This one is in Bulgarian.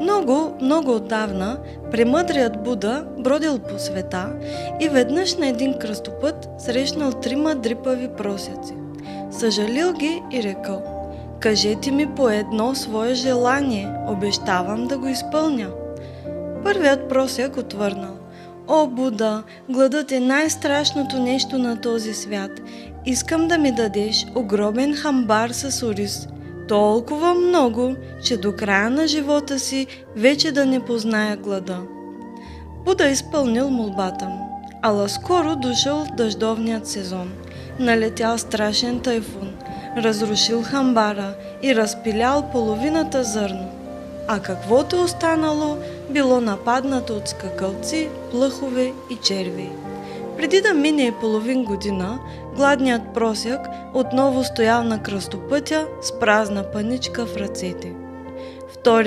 Много, много отдавна премъдрият Буда бродил по света и веднъж на един кръстопът срещнал 3 дрипави просяци. Съжалил ги и рекъл: „Кажете ми по едно свое желание, обещавам да го изпълня.“ Първият просяк отвърнал: „О, Буда, гладът е най-страшното нещо на този свят. Искам да ми дадеш огромен хамбар с ориз. Толкова много, че до края на живота си вече да не позная глада.“ Буда изпълнил молбата му, ала скоро дошъл дъждовният сезон. Налетял страшен тайфун, разрушил хамбара и разпилял половината зърно. А каквото останало, било нападнато от скакалци, плъхове и червеи. Преди да мине половин година, гладният просяк отново стоял на кръстопътя с празна пъничка в ръцете.